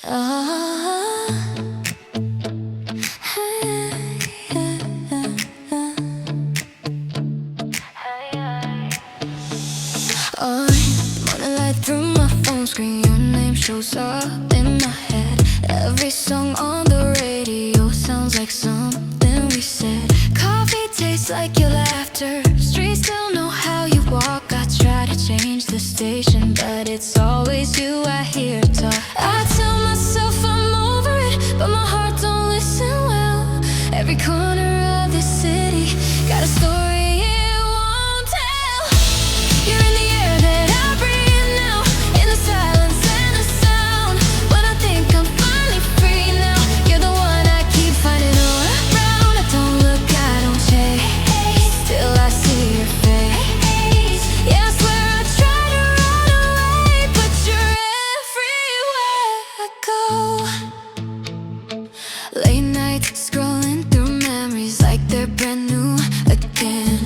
Morning light through my phone screen, your name shows up in my head. Every song on the radio sounds like something we said. Coffee tastes like your laughter, streets still know how you walk. I try to change the station, but it's always you I hear talk. I tell myself I'm over it, but my heart don't listen well. Every corner of the city got a story. Late nights scrolling through memories like they're brand new again.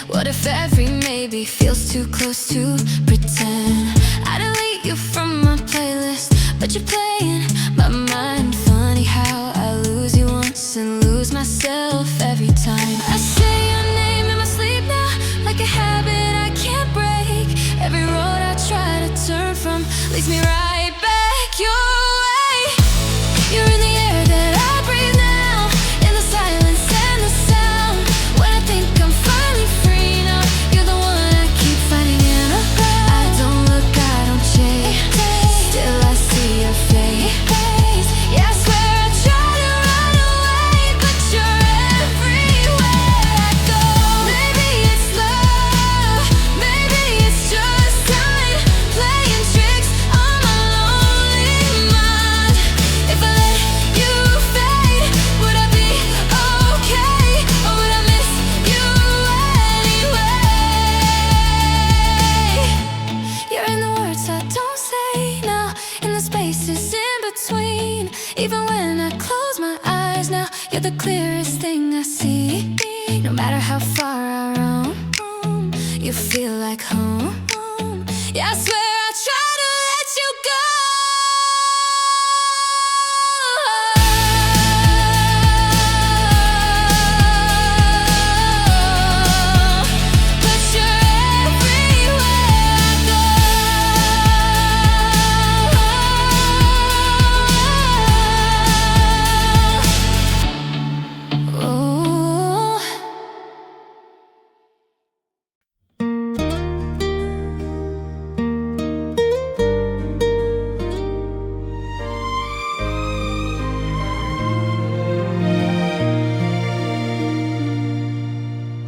What if every maybe feels too close to pretend? I delete you from my playlist, but you're playing my mind. Funny how I lose you once and lose myself every time. I say your name in my sleep now, like a habit I can't break. Every road I try to turn from leads me right back your way. You're in the air that I breathe now, in the silence and the sound. When I think I'm finally free now, you're the one I keep finding in a crowd. I don't look, I don't chase, still I see your face. Yeah, I swear I try to run away, but you're everywhere I go. Maybe it's love, maybe it's just time playing tricks on my lonely mind. If I let you fade, would I be okay, or would I miss you anyway? You're in the words I don't say now, in the spaces in between. Even when I close my eyes now, you're the clearest thing I see. No matter how far I roam, you feel like home. Yeah, I swear I try to let you go, but you're everywhere I go. Oh.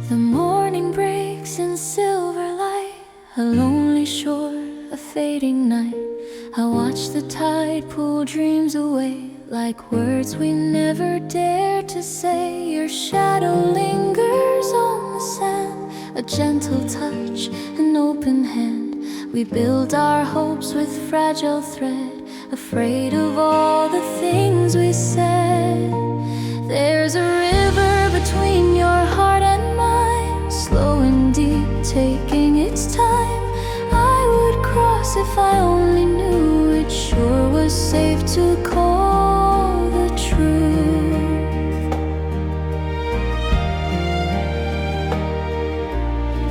The morning breaks in silver light, a lonely shore, a fading night. I watch the tide pull dreams away, like words we never dared to say. Your shadow lingers on the sand, a gentle touch, an open hand. We build our hopes with fragile thread, afraid of all the things we said. There's a river between your heart and mine, slow and deep, taking its time. I would cross if I only knew it sure was safe to call the truth.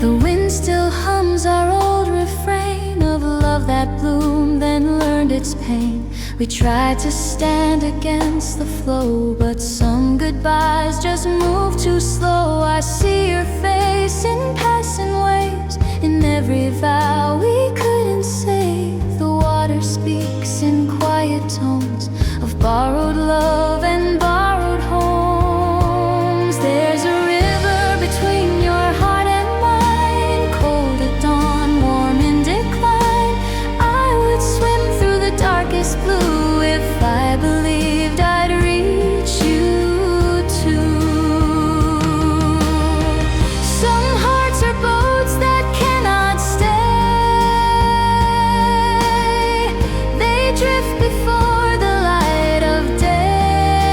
The wind still hums our old refrain of love that bloomed then learned its pain. We tried to stand against the flow, but some goodbyes just move too slow. I see your face in passing waves, in every vow we couldn't say. The water speaks in quiet tones of borrowed love and borrowed homes. There's a river between your heart and mine, cold at dawn, warm in decline. I would swim through the darkest blue if I believed I'd reach you too. Some hearts are boats that cannot stay, they drift before the light of day. Some hearts are boats that cannot stay, they drift before the light of day. Some hearts are boats that cannot stay, they drift before the light of day.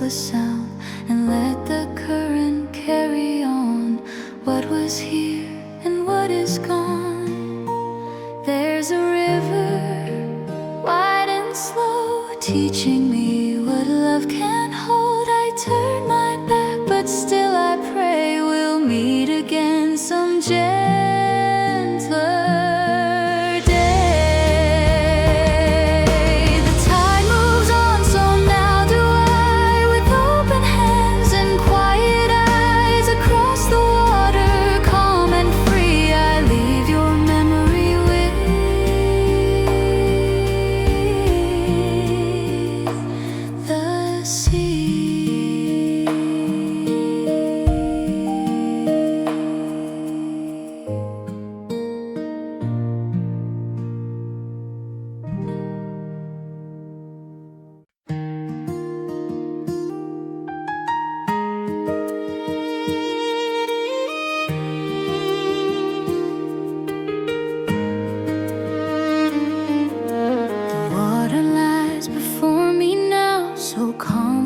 a sound and let the current carry on what was here and what is gone. There's a river, wide and slow, teaching me what love can hold. I turn my back, but still I pray we'll meet again some gentler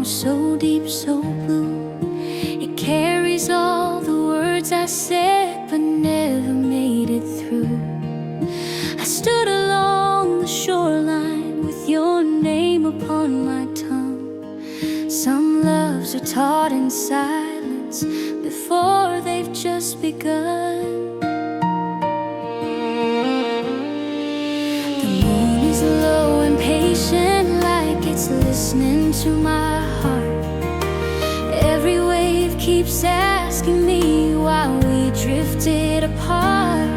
so deep, so blue. It carries all the words I said but never made it through. I stood along the shoreline with your name upon my tongue. Some loves are taught in silence before they've just begun. The moon is low and patient, like it's listening to my heart. Every wave keeps asking me why we drifted apart.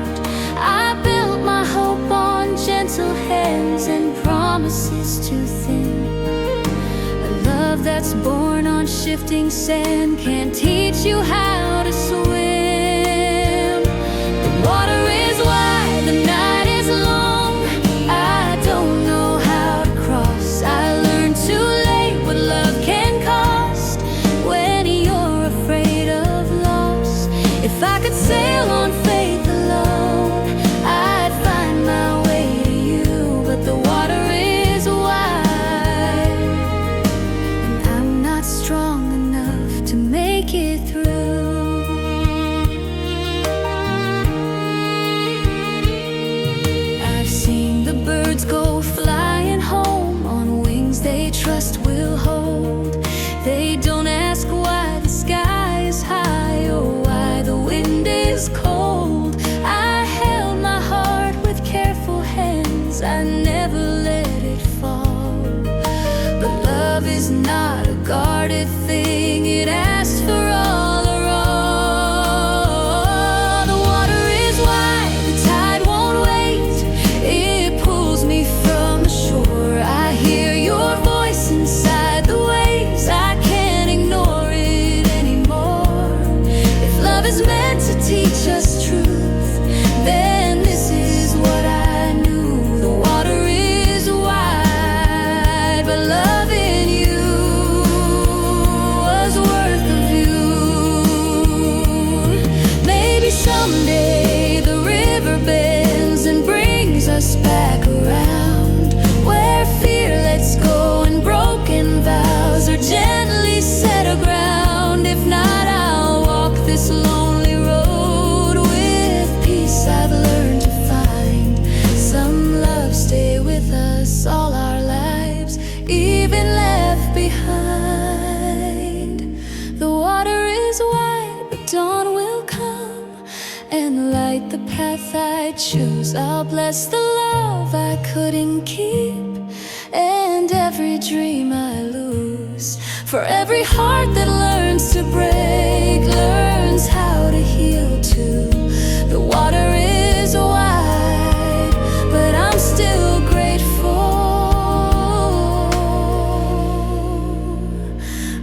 I built my hope on gentle hands and promises too thin. A love that's born on shifting sand can't teach you how to swim. The water is wide, the night is long. I don't know how to cross. I learned too late what love can cost when you're afraid of loss. If I could sail on faith alone, I'd find my way to you. But the water is wide, and I'm not strong enough to make it through. I've seen the birds go flying home on wings they trust will hold. They don't ask why the sky is high or why the wind is cold. I held my heart with careful hands, I never let it fall. But love is not a guarded thing, it asks for all or all. The water is wide, the tide won't wait, it pulls me from the shore. I hear your voice inside the waves, I can't ignore it anymore. If love is meant to teach us truth, then this is what I knew. The water is wide, but love in you was worth the view. Maybe someday the river bends and brings us back around, where fear lets go and broken vows are gently set aground. If not, I'll walk this lonely road with peace I've learned to find. Some love stay with us all our lives, even left behind. The water is wide, but dawn will come and light the path I choose. I'll bless the love I couldn't keep and every dream I lose. For every heart that learns to break learns how to heal too. The water is wide, but I'm still grateful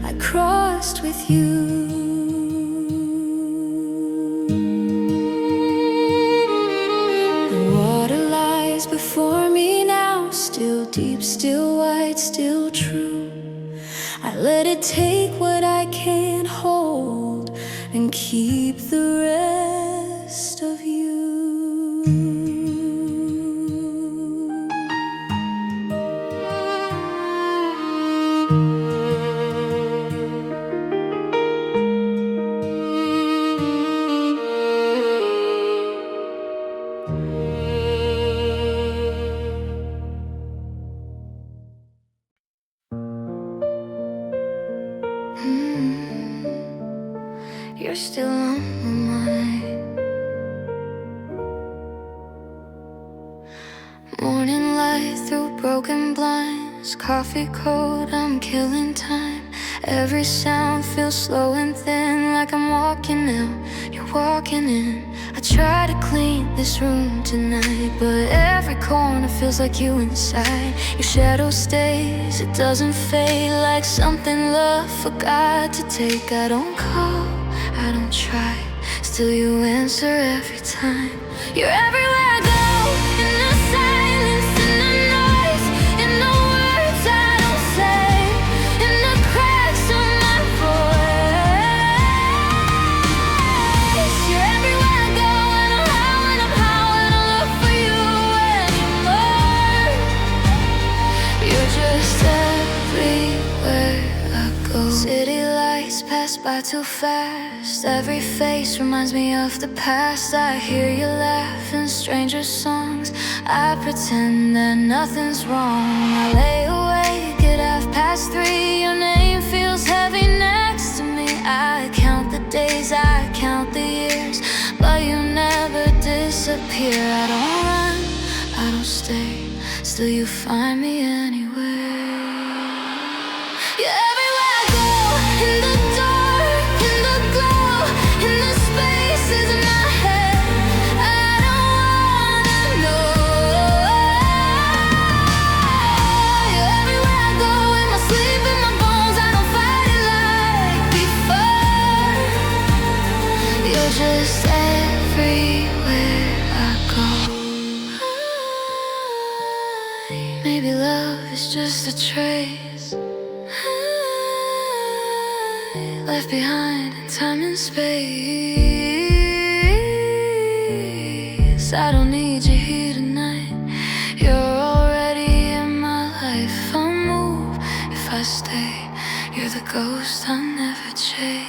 I crossed with you. The water lies before me now, still deep, still wide, still true. I let it take what I can't hold and keep the rest of you. my mind. Morning light through broken blinds, coffee cold, I'm killing time. Every sound feels slow and thin, like I'm walking out, you're walking in. I try to clean this room tonight, but every corner feels like you inside. Your shadow stays, it doesn't fade, like something love forgot to take. I don't call, I don't try, still you answer every time. You're everywhere I go, in the silence, in the noise, in the words I don't say, in the cracks of my voice. You're everywhere I go, and I'm how, and I'm how, and I look for you anymore. You're just everywhere I go. City lights pass by too fast, every face reminds me of the past. I hear you laugh in stranger songs, I pretend that nothing's wrong. I lay awake at 3:30, your name feels heavy next to me. I count the days, I count the years, but you never disappear. I don't run, I don't stay, still you find me anywhere. You're everywhere I go, in the dark, in the glow, in the spaces in my head. I don't wanna know. You're everywhere I go, in my sleep, in my bones. I don't fight it like before. You're just everywhere I go. Maybe love is just a trace left behind in time and space. I don't need you here tonight, you're already in my life. I'll move if I stay, you're the ghost I'll never chase.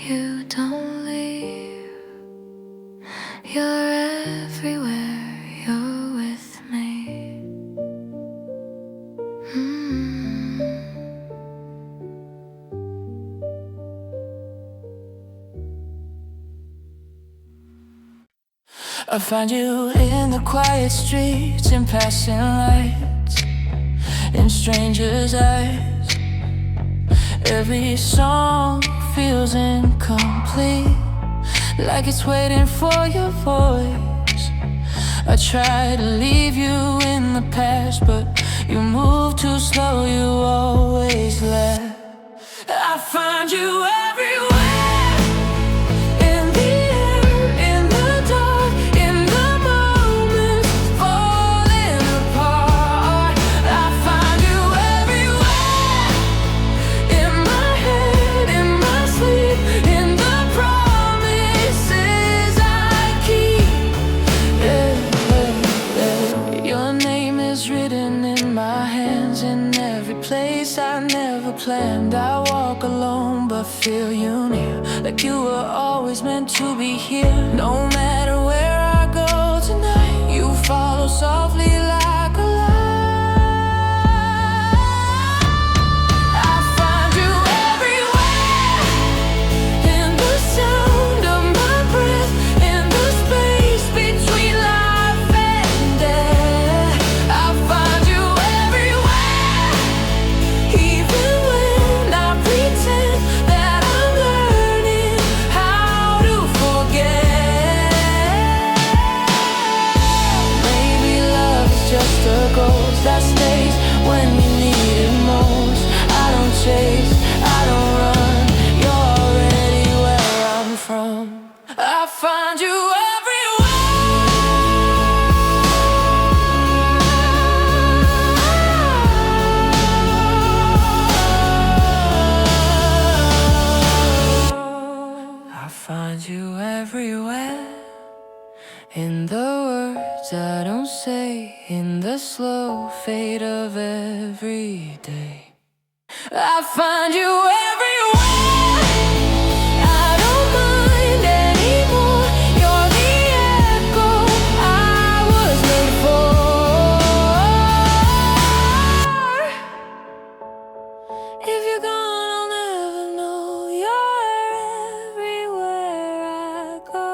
You don't leave, you're everywhere, you're with me. I find you in the quiet streets, in passing lights, in strangers' eyes. Every song feels incomplete, like it's waiting for your voice. I try to leave you in the past, but you move too slow, you always left. I find you everywhere. Planned, I walk alone but feel you near, like you were always meant to be here. No matter where I go tonight, you follow softly like a light. I find you everywhere, in the sound of my breath, in the space between life and death. I find you everywhere, even that I'm learning how to forget. Maybe love is slow fade of every day. I find you everywhere. I don't mind anymore. You're the echo I was made for. If you're gone, I'll never know. You're everywhere I go.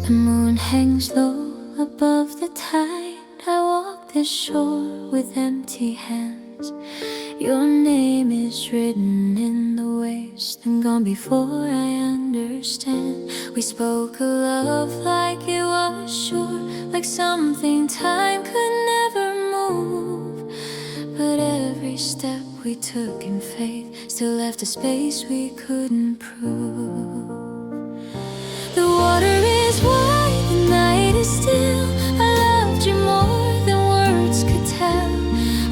The moon hangs low above the tide. I walk the shore with empty hands. Your name is written in the waves and gone before I understand. We spoke of love like it was sure, like something time could never move. But every step we took in faith still left a space we couldn't prove. The water is wide, the night is still. I loved you more than words could tell.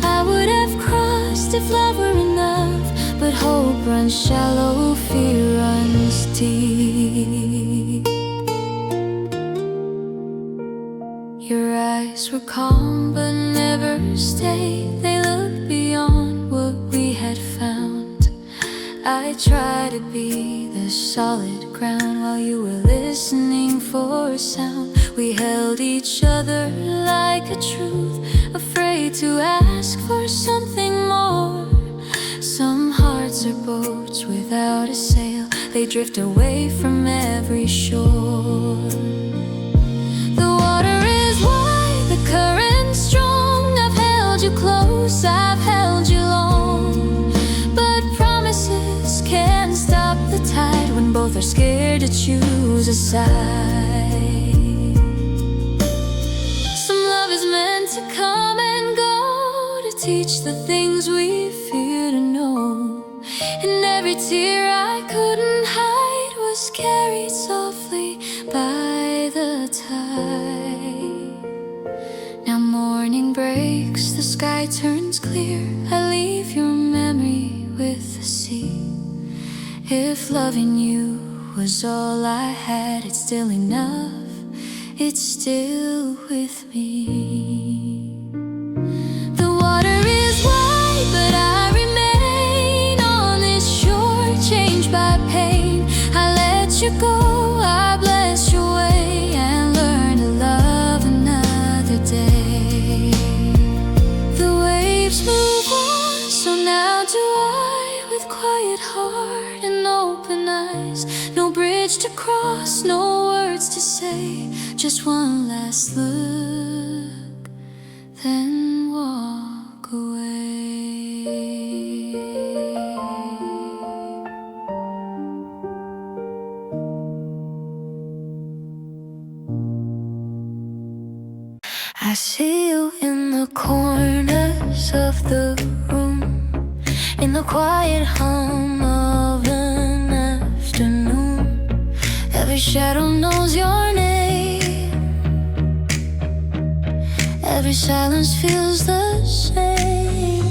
I would have crossed if love were enough, but hope runs shallow, fear runs deep. Your eyes were calm but never stayed. They looked beyond what we had found. I tried to be the solid ground while you were listening for a sound. We held each other like a truth, afraid to ask for something more. Some hearts are boats without a sail. They drift away from every shore. The water is wide, the current's strong. I've held you close, I've held you long, but promises can't stop the tide when both are scared to choose a side. Some love is meant to come and go, to teach the things we fear to know. And every tear I couldn't hide was carried softly by the tide. Now morning breaks, the sky turns clear. I leave your memory with the sea. If loving you was all I had, it's still enough, it's still with me. The water is wide, but I remain on this shore, changed by pain. I let you go, I bless your way, and learn to love another day. The waves move on, so now do I, with quiet heart and open eyes. No bridge to cross, no words to say, just one last look, then walk away. I see you in the corners of the room, in the quiet hum of an afternoon. Every shadow knows your name, every silence feels the same.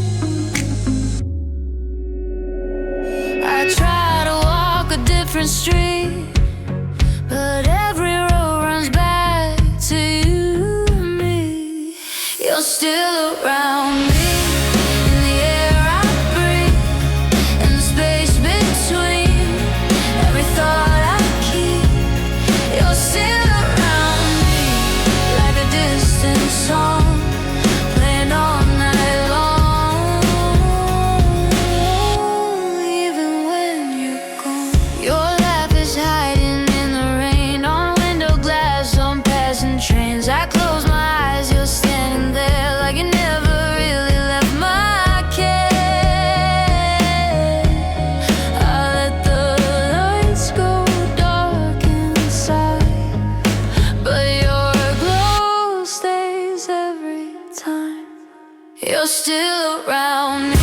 I try to walk a different street, but every road runs back to you and me. You're still around me. You're still around me,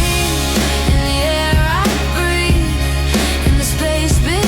in the air I breathe, in the space between.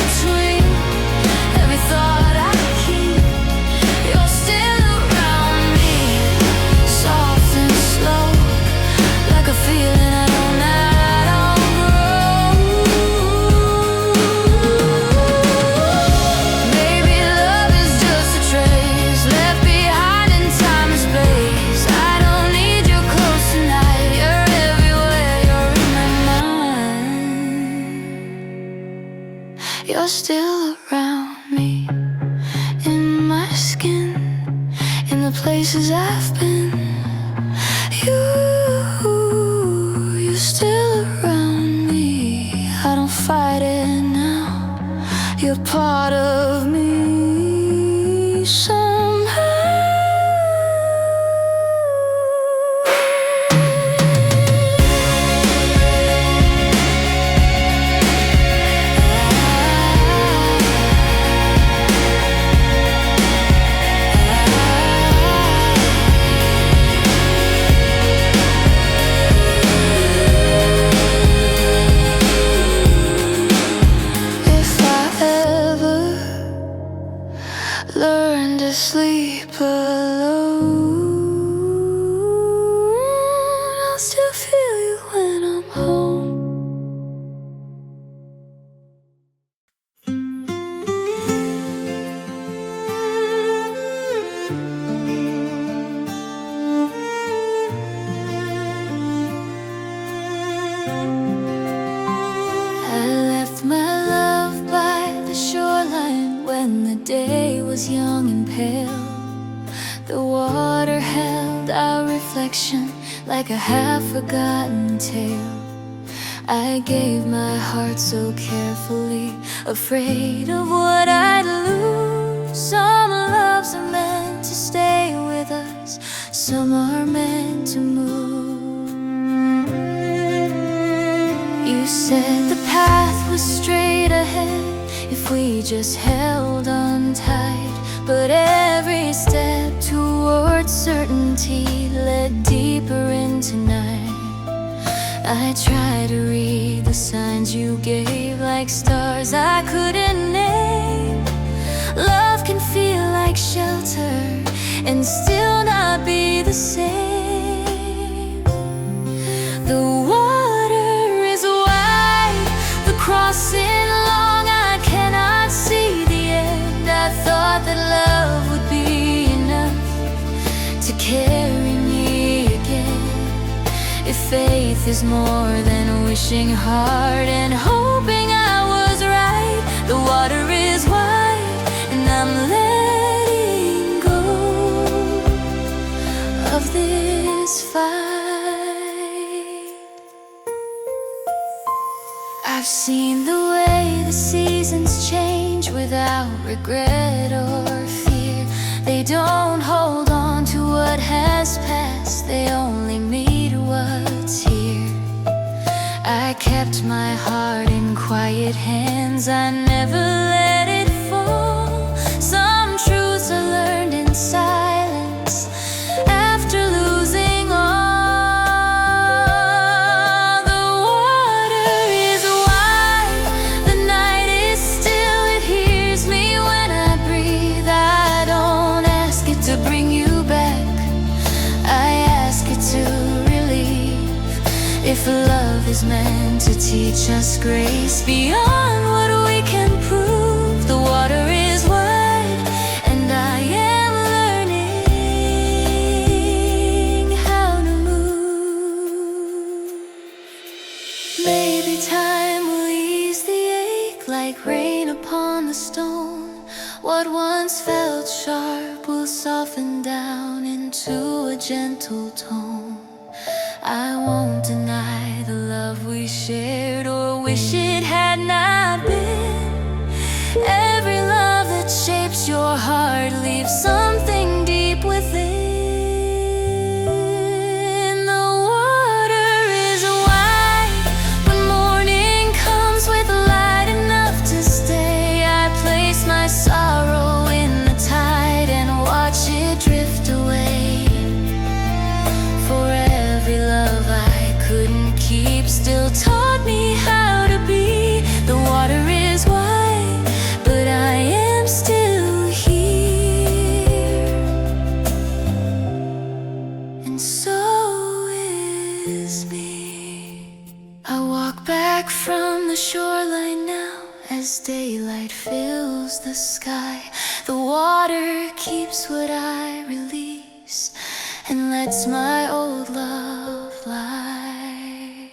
places I've been. You're still around me. I don't fight it now. You're part of me somehow. Learn to sleep alone. I'll still feel you when I'm home. I left my love by the shoreline when the day was young and pale. The water held our reflection like a half-forgotten tale. I gave my heart so carefully, afraid of what I'd lose. Some loves are meant to stay with us, some are meant to move. You said the path was straight ahead if we just held on tight, but every step towards certainty led deeper into night. I tried to read the signs you gave like stars I couldn't name. Love can feel like shelter and still not be the same. The water is wide, the crossing long, I cannot see the end. I thought that love would be enough to carry me again. If faith is more than wishing hard and hoping I was right, the water is wide and I'm letting go of this fight. I've seen the way the seasons change without regret or fear. They don't hold on to what has passed, they only meet what's here. I kept my heart in quiet hands, I never let it fall. Some truths are learned in silence after losing all. The water is wide, the night is still, it hears me when I breathe. I don't ask it to bring you back, I ask it to relieve. If love is meant to teach us grace beyond what we can prove, the water is wide and I am learning how to move. Maybe time will ease the ache like rain upon the stone. What once felt sharp will soften down into a gentle tone. I won't deny the love we shared or wish it had not been. Every love that shapes your heart leaves something deep within. The water is wide, when morning comes with light enough to stay. I place my sorrow in the tide and watch it drift away. For every love I couldn't keep still taught me how to be. The water is wide, but I am still here, and so is me. I walk back from the shoreline now as daylight fills the sky. The water keeps what I release and lets my old love lie.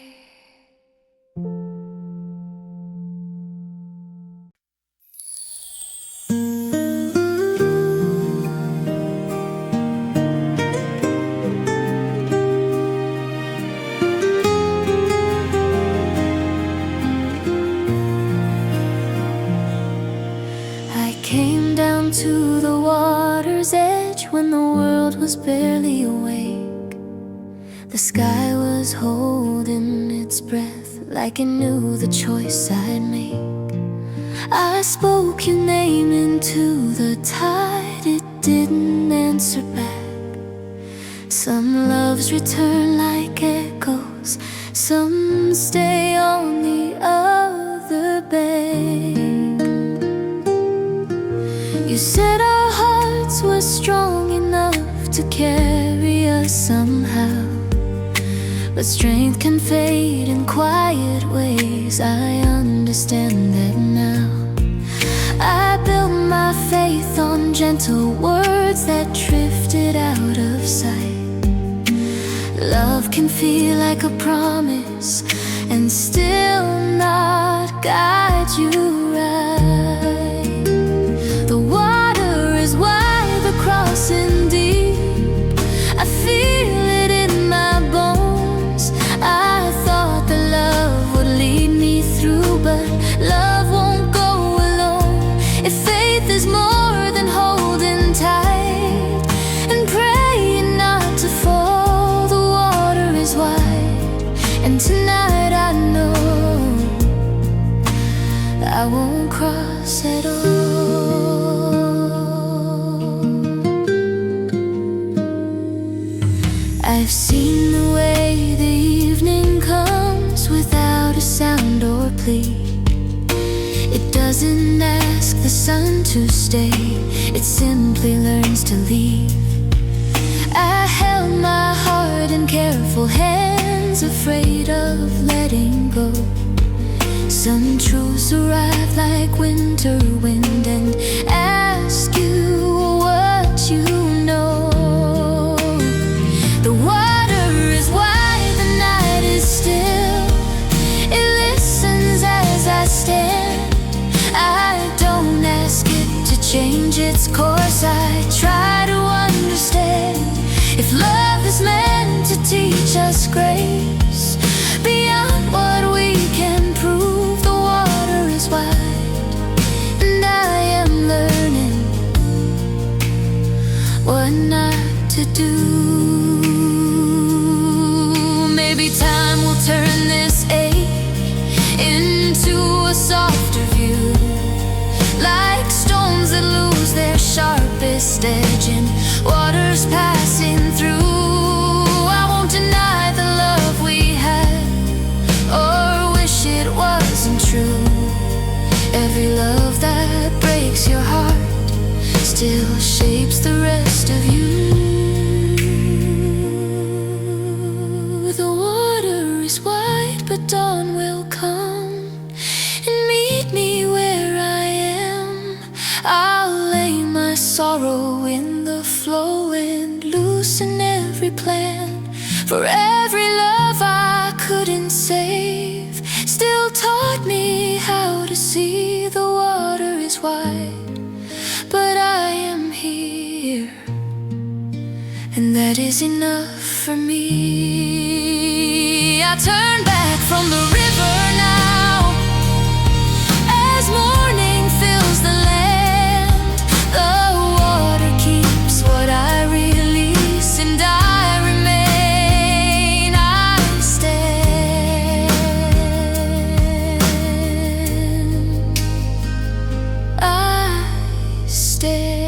water's edge when the world was barely awake. The sky was holding its breath like it knew the choice I'd make. I spoke your name into the tide, it didn't answer back. Some loves return like echoes, some stay on the other bank. You said our hearts were strong enough to carry us somehow, but strength can fade in quiet ways. I understand that now. I built my faith on gentle words that drifted out of sight. Love can feel like a promise and still not guide you right. The water is wide, the crossing deep. I feel it in my bones. I thought that love would lead me through, but love won't go alone. If faith is more than holding tight and praying not to fall, the water is wide, and tonight I know I won't cross at all. I've seen the way the evening comes without a sound or plea. It doesn't ask the sun to stay, it simply learns to leave. I held my heart in careful hands, afraid of letting go. Some truths arrive like winter wind and ask you what you know. The water is wide, the night is still. It listens as I stand. I don't ask it to change its course, I try to understand. If love is meant to teach us grace beyond what we can prove, the water is wide, and I am learning what not to do. Maybe time will turn this ache into a softer view, like stones that lose their sharpest edge and water's passing through. I won't deny the love we had or wish it wasn't true. Every love that breaks your heart still shapes the rest of you. The water is wide, but dawn will come and meet me where I am. I'll lay my sorrow in the flow and loosen every plan. For every love I couldn't save still taught me how to see. The water is wide, but I am here, and that is enough for me. I turn back from the river now as morning fills the land. The water keeps what I release, and I remain. I stand. I stand.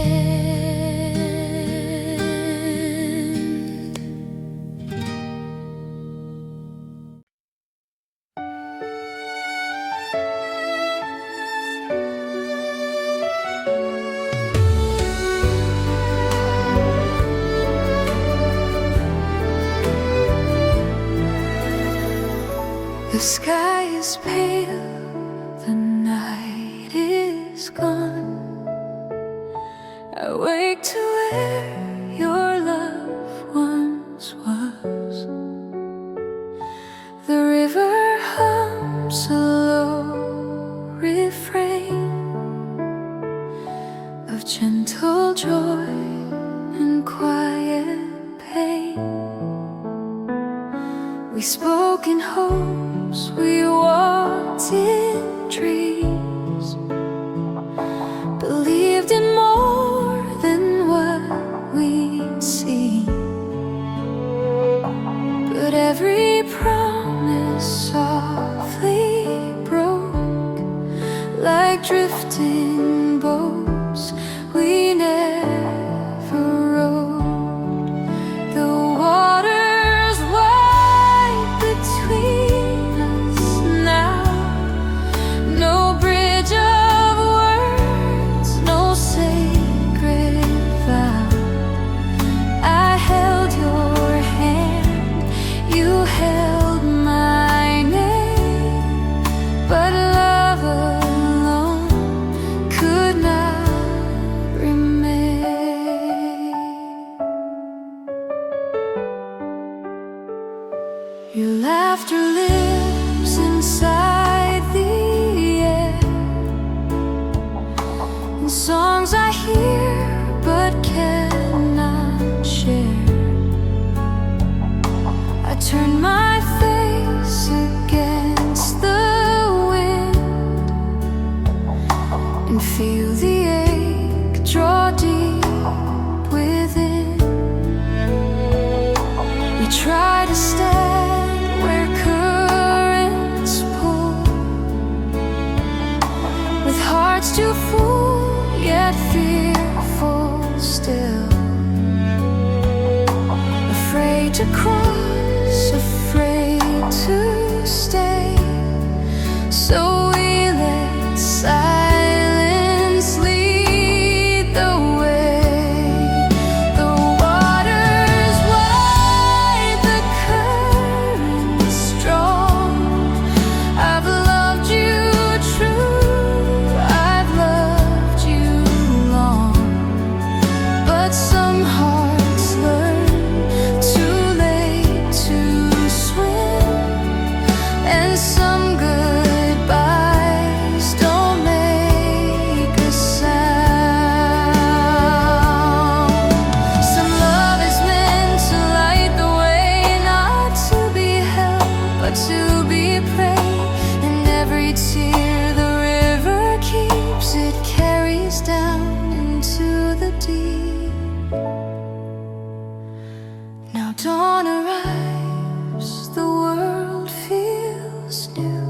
The sky is pale, the night is gone. I wake to where your love once was. The river hums a low refrain of gentle joy and quiet pain. We spoke in hopes, we walked in dreams, believed in more than what laughter lives inside the air, in songs I hear but cannot share. I turn my face against the wind and feel the ache draw deep within. We try to stand where currents pull, with hearts too full yet fearful still, afraid to cross, afraid to stay. So we let silence lead the way. The waters wide, the currents strong. I've loved you true, I've loved you long. But some hearts learn too late to swim, and some goodbyes don't make a sound. Some love is meant to light the way, not to be held, but to be prayed. And every tear the river keeps, it carries down into the deep. Now dawn arrives, the world feels new.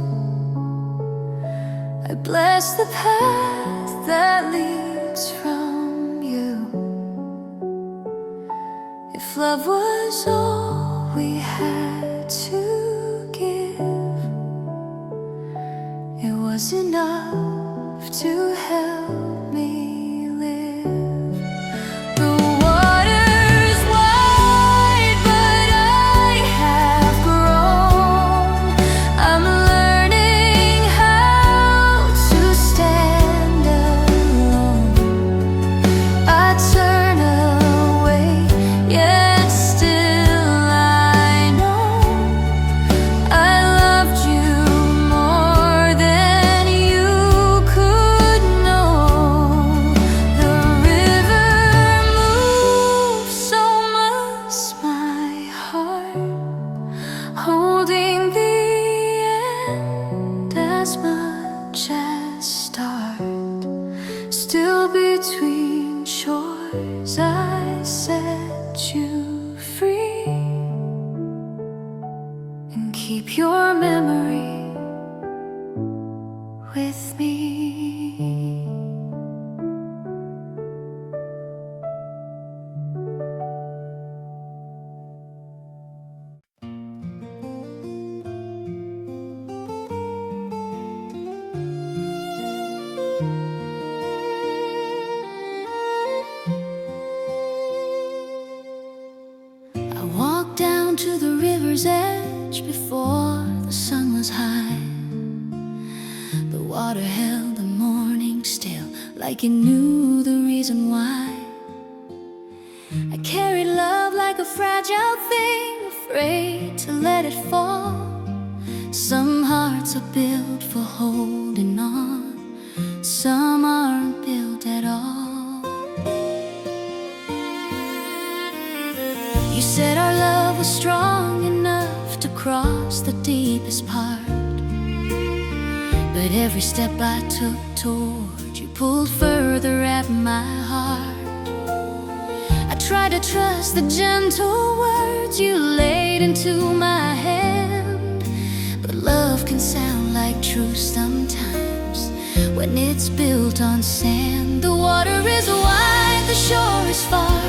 I bless the path that leads from you. If love was all we had to give, it was enough to help me live. The water's wide, but I have grown. I'm learning how to stand alone. I turn away, yet still I know I loved you more than you could know. The river moves, so must my heart, holding the end as much as start. Still between shores I set you free, and keep your memory with me. I walked down to the river's edge before the sun was high. The water held the morning still, like it knew the reason why. I carried love like a fragile thing, afraid to let it fall. Some hearts are built for holding on, some aren't built at all. You said our love was strong enough to cross the deepest part, but every step I took toward you pulled further at my heart. I tried to trust the gentle words you laid into my hand, but love can sound like truth sometimes when it's built on sand. The water is wide, the shore is far,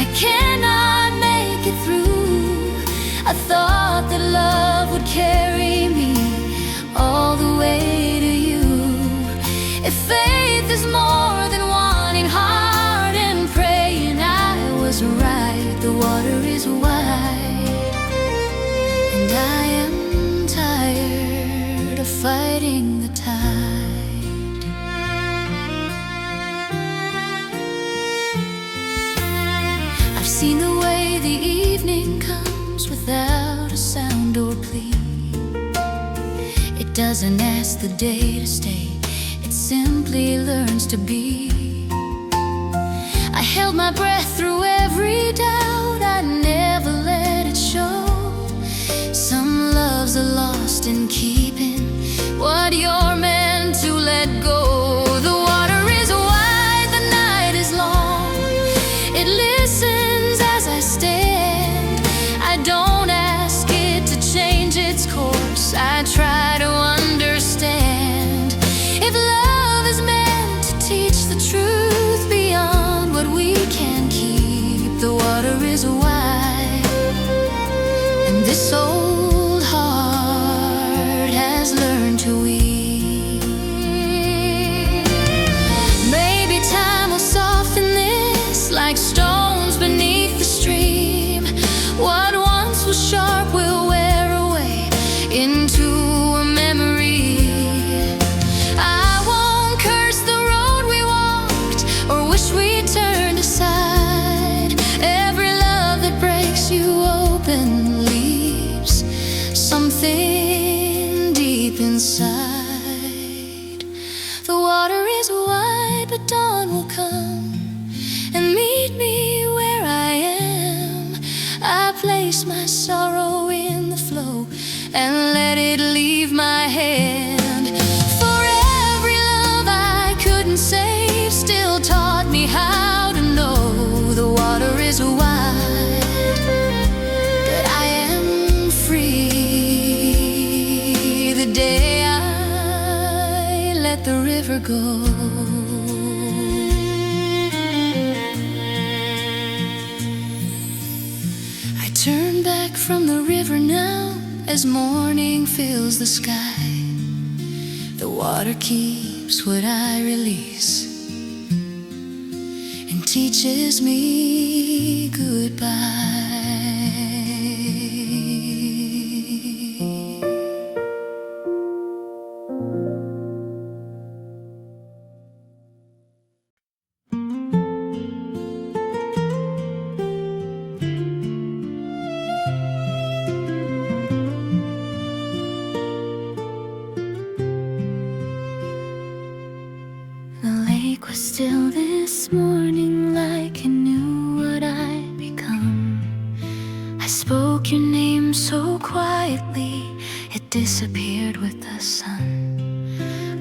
I cannot make it through. I thought that love would carry me all the way to you. If faith is more than wanting hard and praying, I was right. The water is wide, and I am tired of fighting the tide. I've seen the way the evening comes moves without a sound or plea. It doesn't ask the day to stay, it simply learns to be. I held my breath through every doubt, I never let it show. Some loves are lost in keeping what you're meant to let go. The water is wide, the night is long, it listens as I stand. I don't ask it to change its course, I try to understand. If love is meant to teach the truth beyond what we can keep, the water is wide, and this old heart has learned to weep. Maybe time will soften this like stones beneath the stream. What once was sharp will wear away into a memory. I won't curse the road we walked or wish we turned aside. Every love that breaks you open leaves something deep inside. The water is wide, but dawn will come and meet me where I am. I place my sorrow in the flow and let it leave my hand. For every love I couldn't save still taught me how to know. The water is wide, but I am free the day I let the river go. I turn back from the river now as morning fills the sky. The water keeps what I release and teaches me goodbye. Was still this morning, like it knew what I'd become. I spoke your name so quietly, it disappeared with the sun.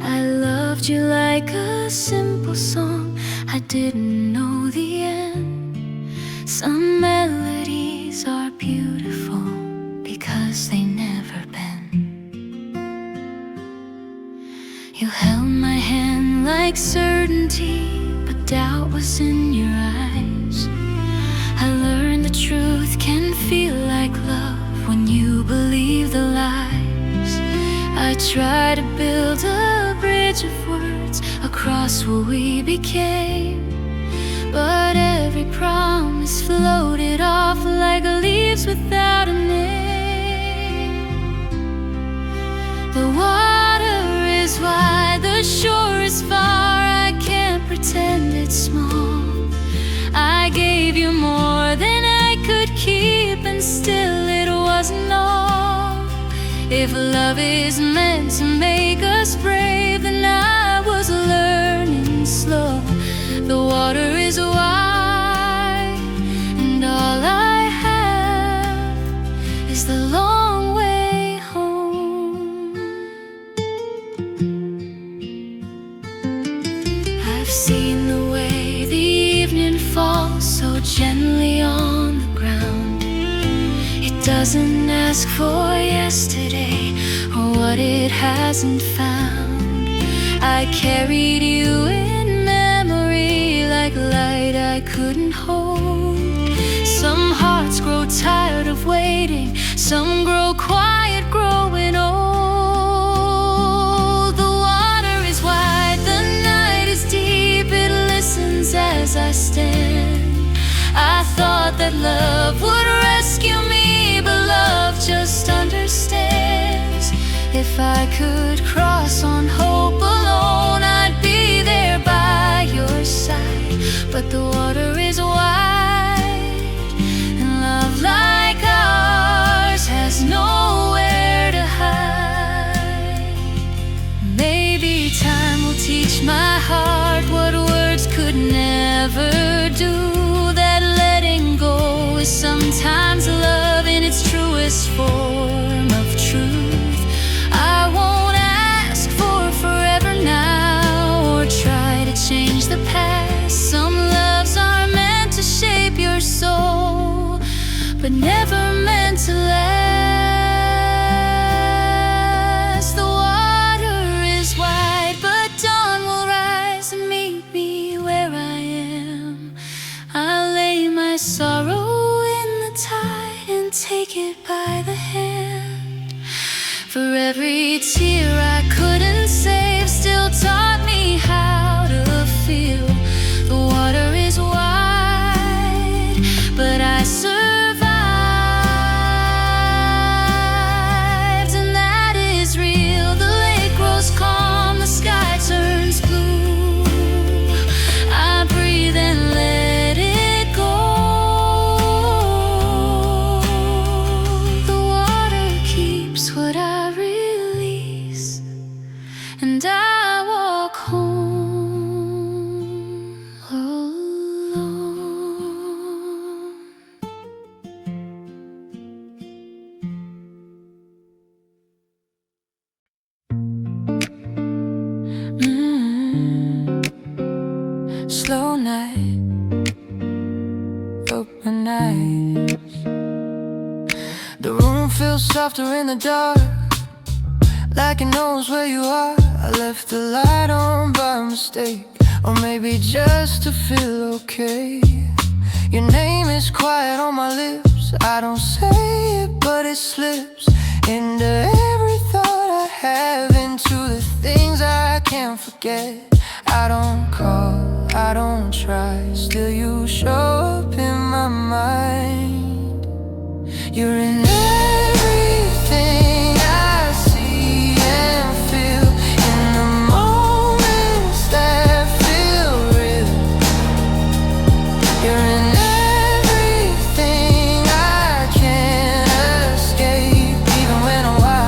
I loved you like a simple song, I didn't know the end. Some melodies are beautiful because they never bend. You held my hand like certainty, but doubt was in your eyes. I learned the truth can feel like love when you believe the lies. I try to build a bridge of words across what we became, but every promise floated off like leaves without a name. The water is wide, the shore is far, I can't pretend it's small. I gave you more than I could keep, and still it wasn't all. If love is meant to make us brave, then I was learning slow. The water is wide, and all I have is the long way home. I've seen the way the evening falls so gently on the ground. It doesn't ask for yesterday or what it hasn't found. I carried you in memory like light I couldn't hold. Some hearts grow tired of waiting, some grow quiet, growing old. The water is wide, the night is deep, it listens as I stand. I thought that love would rescue me, but love just understands. If I could cross on hope alone, I'd be there by your side. But the water is wide, and love like ours but never meant to last. The water is wide, but dawn will rise and meet me where I am. I'll lay my sorrow in the tide and take it by the hand. For every tear I couldn't save still taught me how to feel. The water is wide, but I survived, and that is real. The lake grows calm, the sky turns blue. I breathe and let it go. The water keeps what I release, and I walk home alone. Slow night, open eyes. The room feels softer in the dark, like it knows where you are. I left the light on by mistake, or maybe just to feel okay. Your name is quiet on my lips. I don't say it, but it slips into every thought I have, into the things I can't forget. I don't call, I don't try, still you show up in my mind. You're in everything I see and feel, in the moments that feel real. You're in everything I can't escape, even when I'm wild.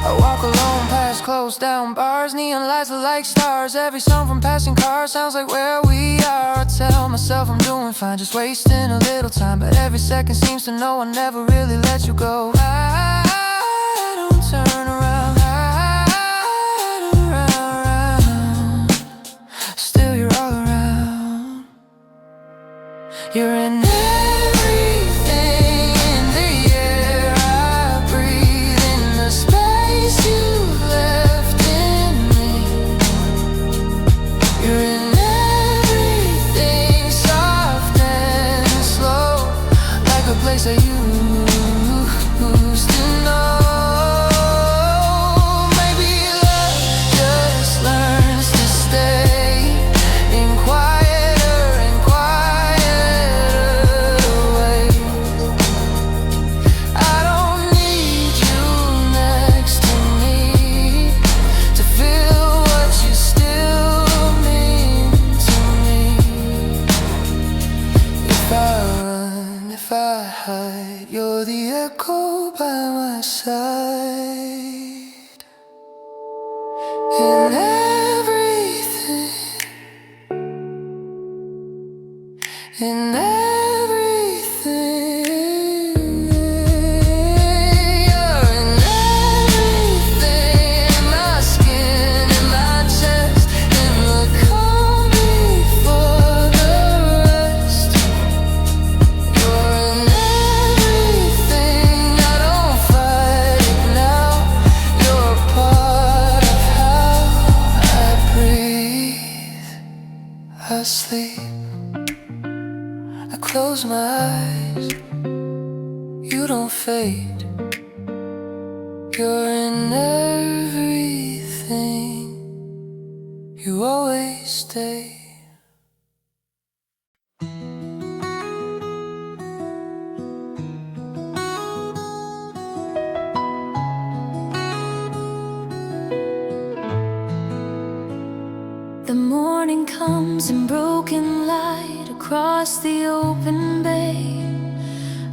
I walk alone past closed down bars, neon lights are like stars. Every song from passing cars sounds like where we are. I tell myself I'm doing fine, just wasting a little time, but every second seems to know I never really let you go. I don't turn around, around. Still you're all around. You're in everything, in the air I breathe, in the space you left in me. You're in everything, soft and slow, like a place that you used to know. Maybe love just learns to stay in quieter and quieter ways. I don't need you next to me to feel what you still mean to me. If I run, if I hide, you're the echo by my side. In everything, in everything, you're in everything, in my skin, in my chest, in the calm before the rest. You're in everything, I don't fight it now. You're a part of how I breathe. I sleep, I close my eyes, you don't fade. You're in everything, you always stay. The morning comes in broken light across the open bay.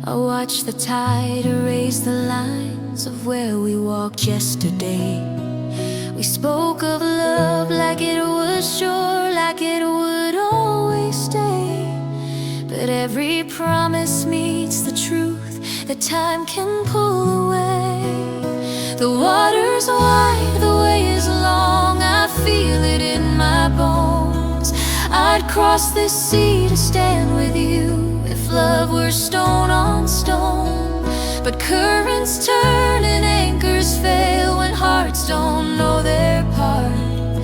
I watch the tide erase the lines of where we walked yesterday. We spoke of love like it was sure, like it would always stay. But every promise meets the truth that time can pull away. The water's wide, the way is long, I feel it in my bones. I I'd cross the sea to stand with you if love were stone on stone. But currents turn and anchors fail when hearts don't know their part.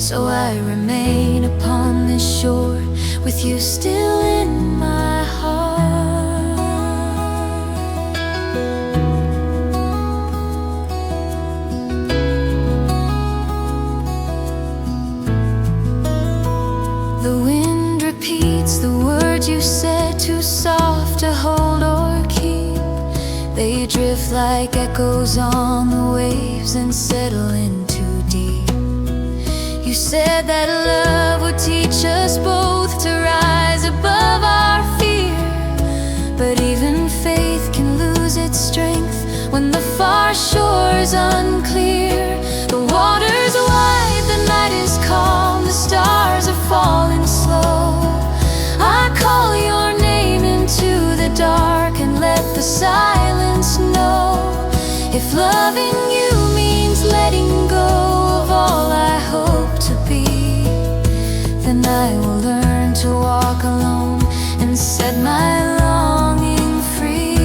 So I remain upon this shore with you still in my heart. The wind repeats the words you said, too soft to hold or keep. They drift like echoes on the waves and settle in too deep. You said that love would teach us both to rise above our fear. But even faith can lose its strength when the far shore's unclear. The water's wide, the night is calm, the stars are falling slow. I call your name into the dark and let the silence know. If loving you means letting go of all I hope to be, then I will learn to walk alone and set my longing free.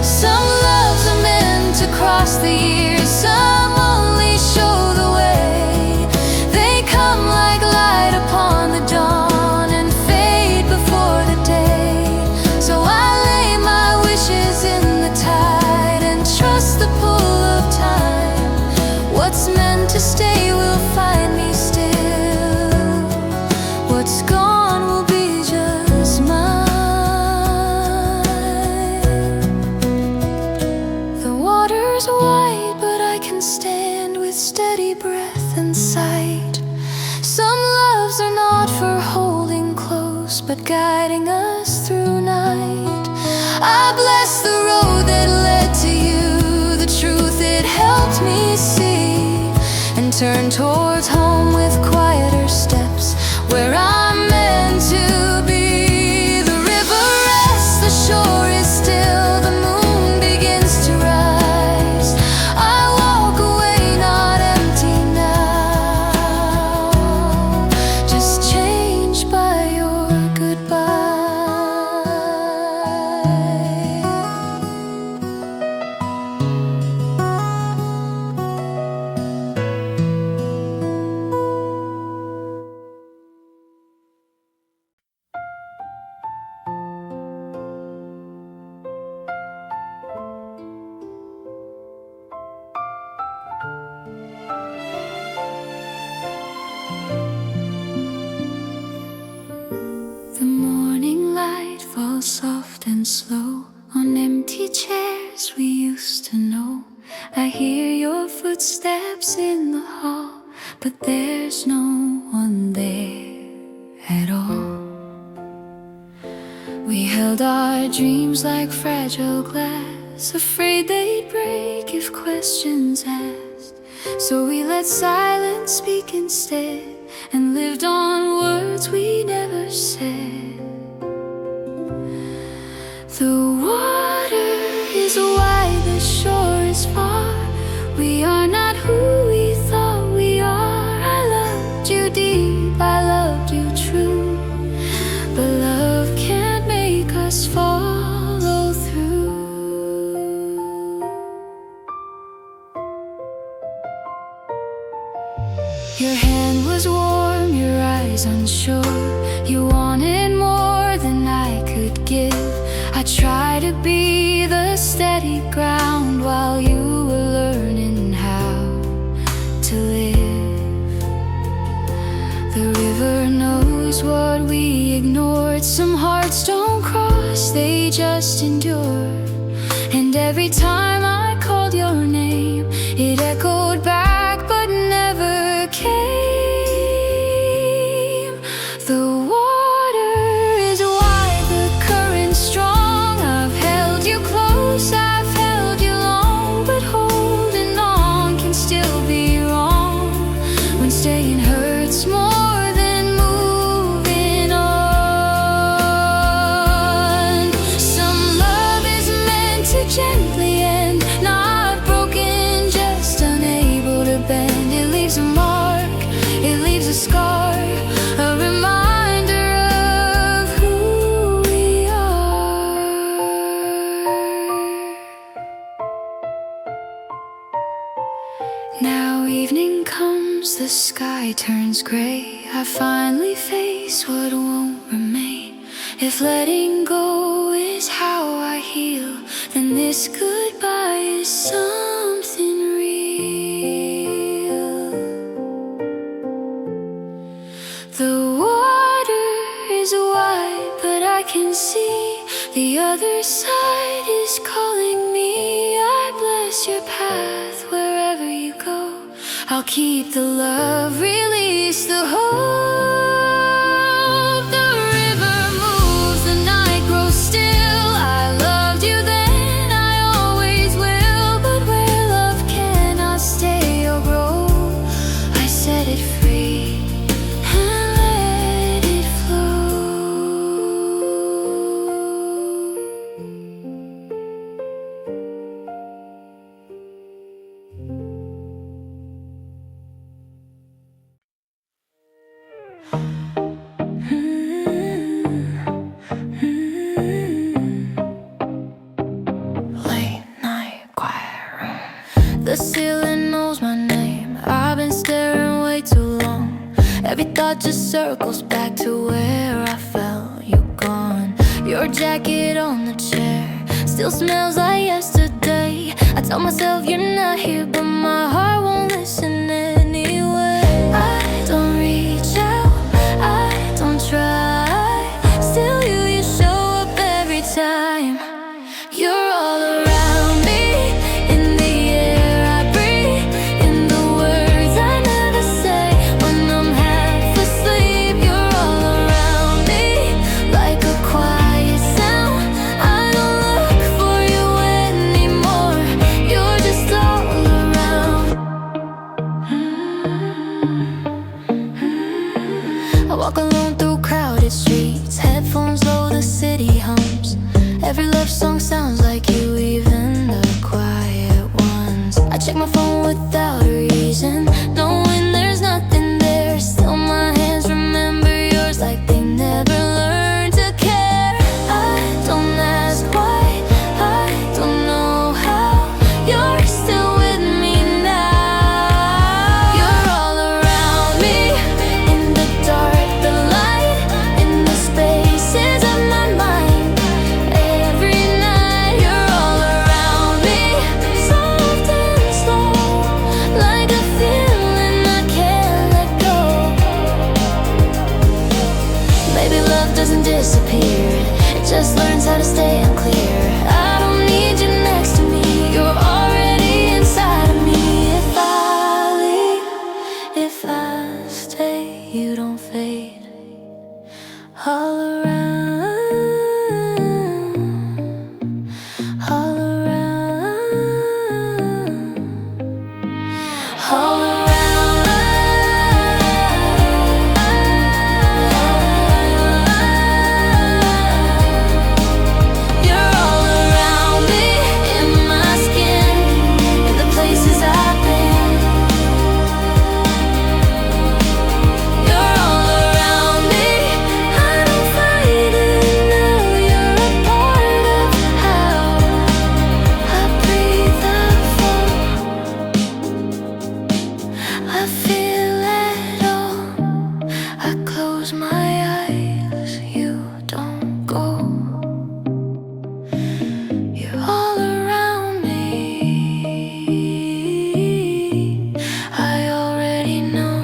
Some loves are meant to cross the years, some only show the way. They come like light upon the dawn and fade before the day. So I lay my wishes in the tide and trust the pull of time. What's meant to stay will find me still. What's gone will be just mine. The water's wide, but I can stand with steady breath and sight. Some loves are not for holding close, but guiding us through night. I bless the road that led to you, the truth it helped me see, and turn towards home with quieter steps, where I'm meant to be. The river rests, the shore is still, the moon begins to rise. I walk away not empty now, just changed by your goodbye. The morning light falls soft and slow on empty chairs we used to know. I hear your footsteps in the hall, but there's no one there at all. We held our dreams like fragile glass, afraid they'd break if questions asked. So we let silence speak instead and lived on words we never said. The water is wide, the shore is far. We are not who we thought we are. I loved you deep, I loved you true, but love can't make us follow through. Your hand was warm, your eyes unsure. You wanted more than I could give. I tried to be the steady ground while you were learning how to live. The river knows what we ignored. Some hearts don't cross, they just endure. And every time I called your name, it echoed back but never came. The water is wide, the current strong. I've held you close, I've held you long, but holding on can still be wrong when staying hurts more than moving on. Some love is meant to gently end, not broken, just unable to bend. It leaves a mark, it leaves a scar, sky turns gray, I finally face what won't remain. If letting go is how I heal, then this goodbye is something real. The water is wide, but I can see the other side is calling me. I bless your path wherever you go. I'll keep the love, release the hope. The river moves, the night grows still. I loved you then, I always will. But where love cannot stay or grow, I set it free and let it Late night quiet room. The ceiling knows my name. I've been staring way too long. Every thought just circles back to where I felt you gone. Your jacket on the chair still smells like yesterday. I tell myself you're not here, but my heart won't listen anyway. I don't reach out, I don't try. Still you show up every time. You're all around me, in the air I breathe, in the words I never say when I'm half asleep. You're all around me, like a quiet sound. I don't look for you anymore, you're just all around. I walk alone through crowded streets, headphones low, the city hums. Every love song sounds like you, even the quiet ones. I check my phone without a reason, knowing there's nothing there. Still my hands remember yours like they never learned to care. I don't ask why, I don't know how. You're still with me now. You're all around me, in the dark, the light, in the spaces of my mind. Every night you're all around me, soft and slow, like a feeling I can't let go. Maybe love doesn't disappear, it just learns how to stay unclear. I don't need you next to me, you're already inside of me. If I leave, if I stay, you don't fade. All around, all around, all around. You're all around me, in my skin, in the places I've been. You're all around me, I don't fight it now. You're a part of how I breathe, I fall. I feel it all, I close my eyes, you don't go. You're all around me, I already know.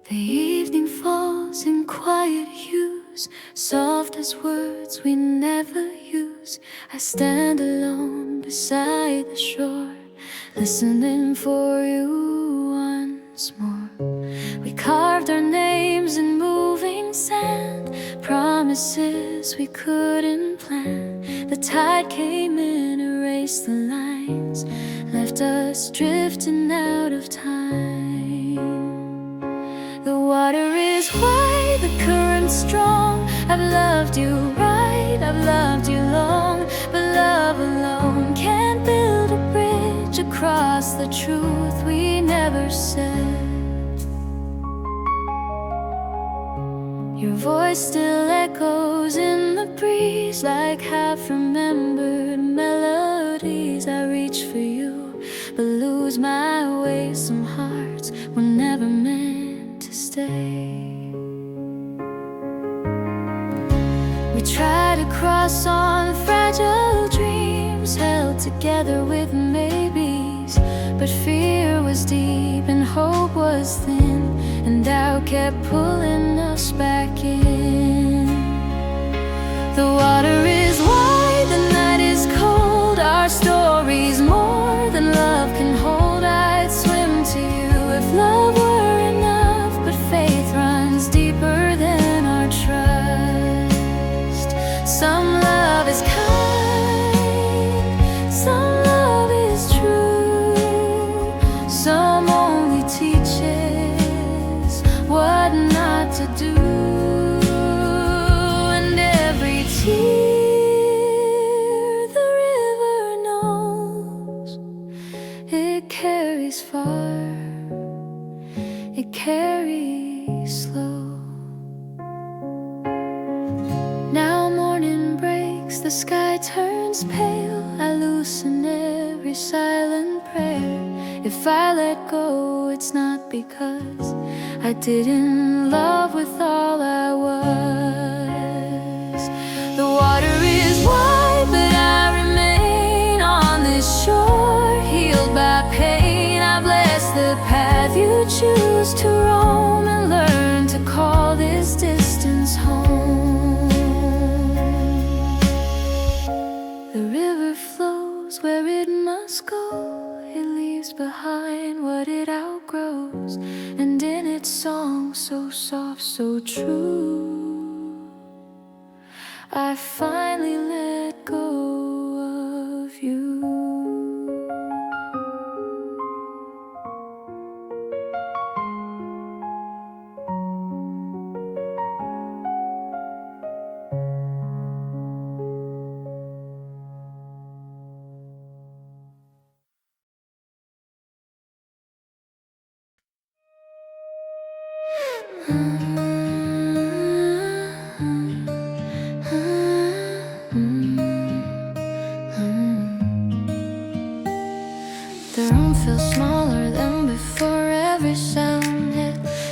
The evening falls in quiet hues, soft as words we never use. I stand alone beside the shore, listening for you once more. We carved our names in moving sand, promises we couldn't plan. The tide came in, erased the lines, left us drifting out of time. The water is wide, the current strong. I've loved you right truth we never said. Your voice still echoes in the breeze like half-remembered melodies. I reach for you, but lose my way. Some hearts were never meant to stay. We try to cross on fragile dreams, held together with maybes, but fear was deep and hope was thin, and doubt kept pulling us back in. The water is wide, the night is cold, our story's more than love can hold. I'd swim to you if love were enough, but faith runs deeper than our trust. Some love is kind, some love is true, some only teaches what not to do. And every tear the river knows, it carries far, it carries slow. Now morning breaks, the sky turns pale, I loosen every silent prayer. If I let go, it's not because I didn't love with all I was. The water is wide, but I remain on this shore, healed by pain. I bless the path you choose to roam, and learn to call this distance home. The river flows where it must go, it leaves behind what it outgrows, and in its song so soft, so true, I finally let go of you. The room feels smaller than before, every sound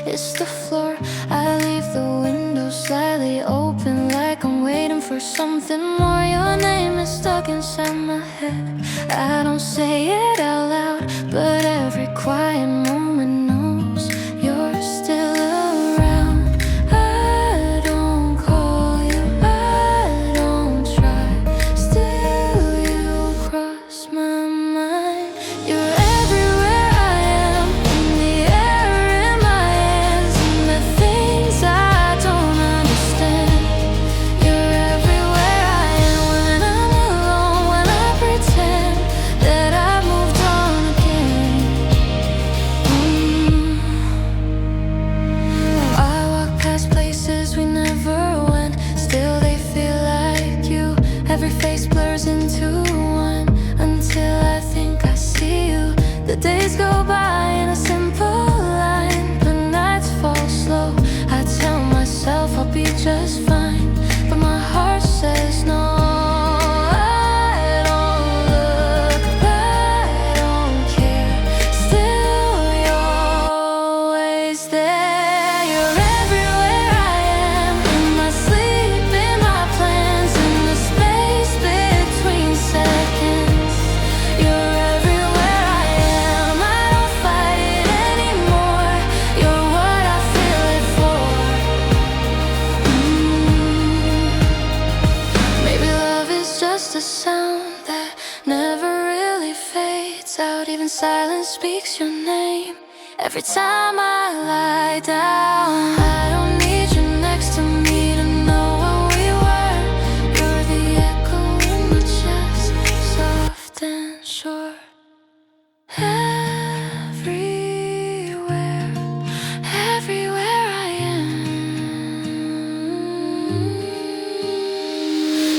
hits the floor. I leave the window slightly open, like I'm waiting for something more. Your name is stuck inside my head, I don't say it out loud, but every quiet moment knows you're still around. I don't call you, I don't try, still you cross my mind. You're everywhere I am, in the air, in my hands, in the things I don't understand. You're everywhere I am when I'm alone, when I pretend that I've moved on again. I walk past places we never went, still they feel like you. Every face blurs into one, until I think I see you. The days go by in a simple line, the nights fall slow. I tell myself I'll be just fine, but my heart says no. I don't look back, I don't care, still you're always there. You're everywhere I am, in my sleep, in my plans, in the space between seconds. You're everywhere I am, I don't fight it anymore. You're what I feel it for. Maybe love is just a sound that never really fades out. Even silence speaks your name every time I lie down. I don't need you next to me to know what we were. You're the echo in my chest, soft and sure. Everywhere, everywhere I am.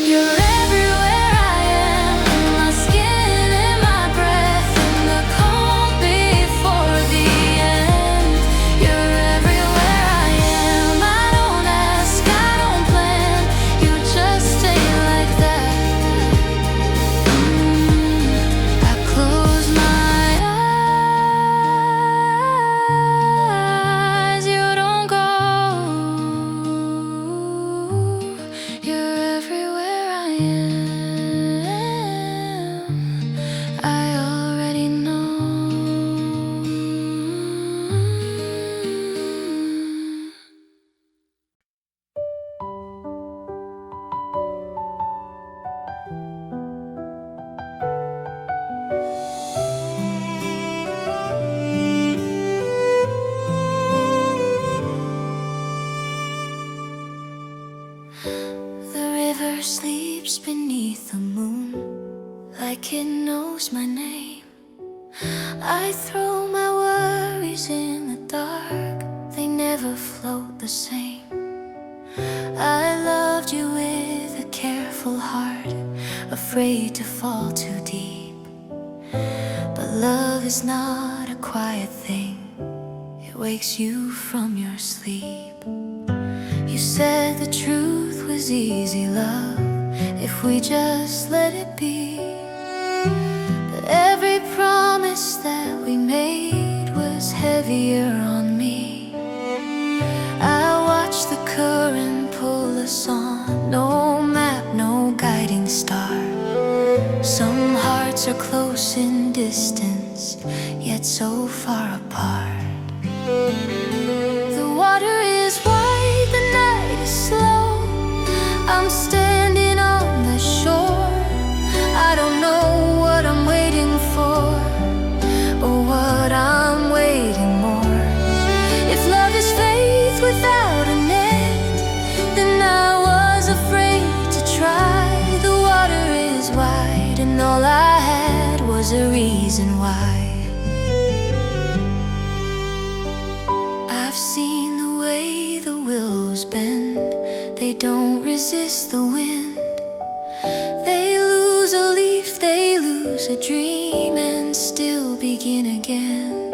You're everywhere I am, in my skin, in my breath, in the cold sleeps beneath the moon, like it knows my name. I throw my worries in the dark, they never float the same. I loved you with a careful heart, afraid to fall too deep. But love is not a quiet thing, it wakes you from your sleep. You said the truth was easy, love, if we just let it be. But every promise that we made was heavier on me. I watched the current pull us on, no map, no guiding star. Some hearts are close in distance, yet so far apart. The water is wide, the night is slow, I'm standing on the shore. I don't know what I'm waiting for, or what I'm waiting more. If love is faith without an end, then I was afraid to try. The water is wide, and all I had was a reason why. I've seen the way the willows bend, they don't resist the wind. They lose a leaf, they lose a dream, and still begin again.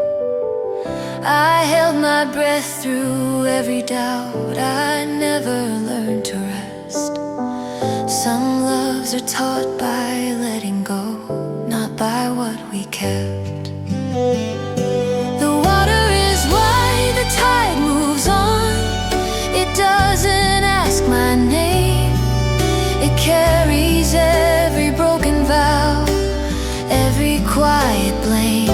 I held my breath through every doubt, I never learned to rest. Some loves are taught by letting go, not by what we kept. The water is wide, the tide moves on, it doesn't ask my name. It carries every broken vow, every quiet blame.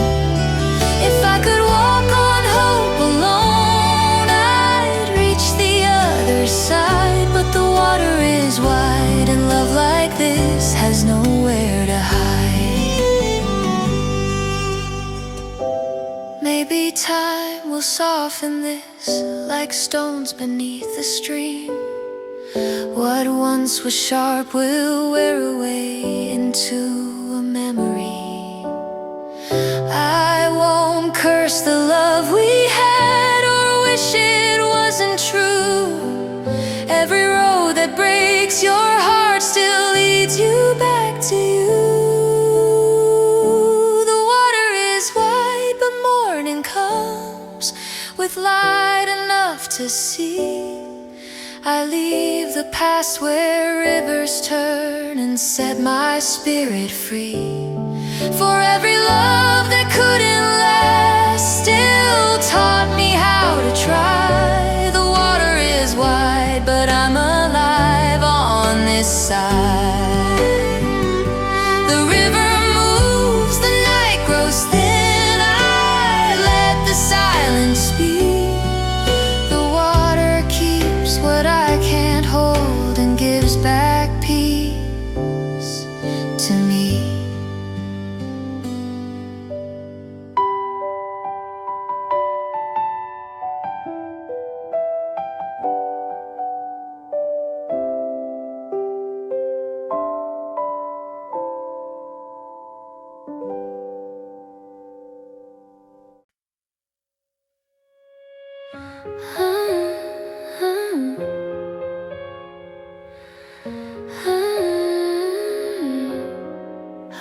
If I could walk on hope alone, I'd reach the other side. But the water is wide, and love like this has nowhere to hide. Maybe time will soften this, like stones beneath the stream. What once was sharp will wear away into a memory. I won't curse the love we had, or wish it wasn't true. Every road that breaks your heart still leads you back to you. The water is wide, but morning comes with light enough to see. I leave the past where rivers turn and set my spirit free. For every love that couldn't last still taught me how to try. The water is wide, but I'm alive on this side. The river moves, the night grows thin, I let the silence speak. The water keeps what I can't hold and gives back peace to me.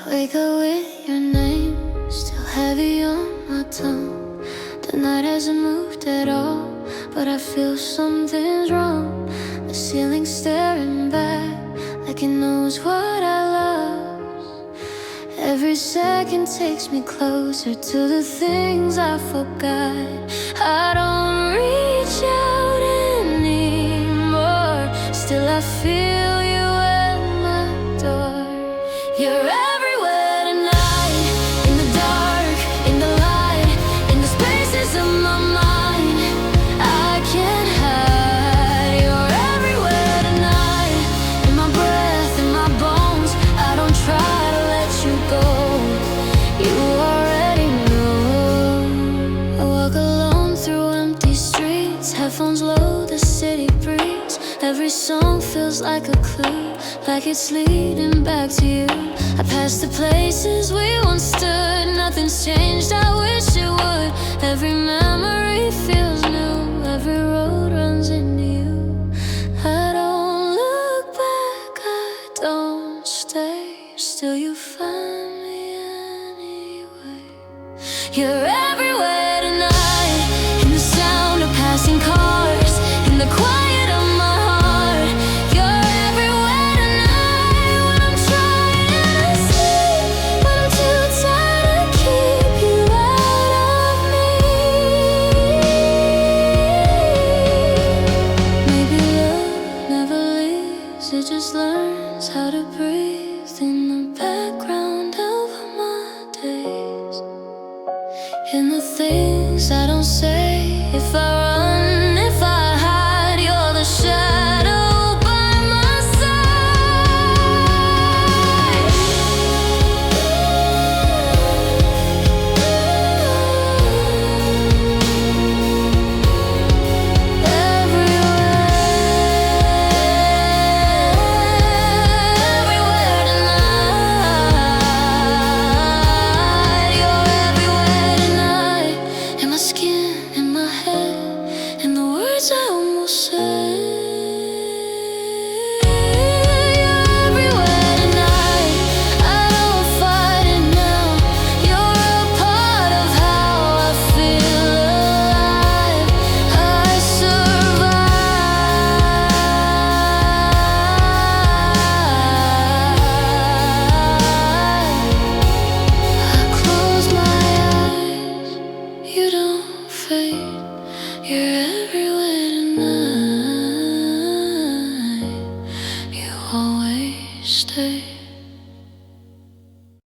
Wake up with your name still heavy on my tongue. The night hasn't moved at all, but I feel something's wrong. The ceiling staring back like it knows what I love. Every second takes me closer to the things I forgot. I don't reach out anymore, still I feel you at my door. You're everywhere tonight, in the dark, in the light, in the spaces of my mind. I can't hide. You're everywhere tonight, in my breath, in my bones. I don't try to let you go, you already know. I walk alone through empty streets, headphones low, the city breeze. Every song feels like a clue, like it's leading back to you. I pass the places we once stood. Nothing's changed, I wish it would. Every memory feels new. Every road runs into you. I don't look back, I don't stay. Still you find me anyway. You're everywhere tonight. In the sound of passing cars, in the quiet of my heart. You're everywhere tonight. When I'm trying to sleep, but I'm too tired to keep you out of me. Maybe love never leaves, it just learns how to breathe in the background of my days. In the things I don't say, if I run, if I hide, you're the shadow by my side. Everywhere tonight. You're everywhere tonight. In my skin, in my head, in the words I almost said. You're everywhere tonight. I don't fight it now. You're a part of how I feel alive. I survive. I close my eyes. You don't fade. You're everywhere tonight. You always stay.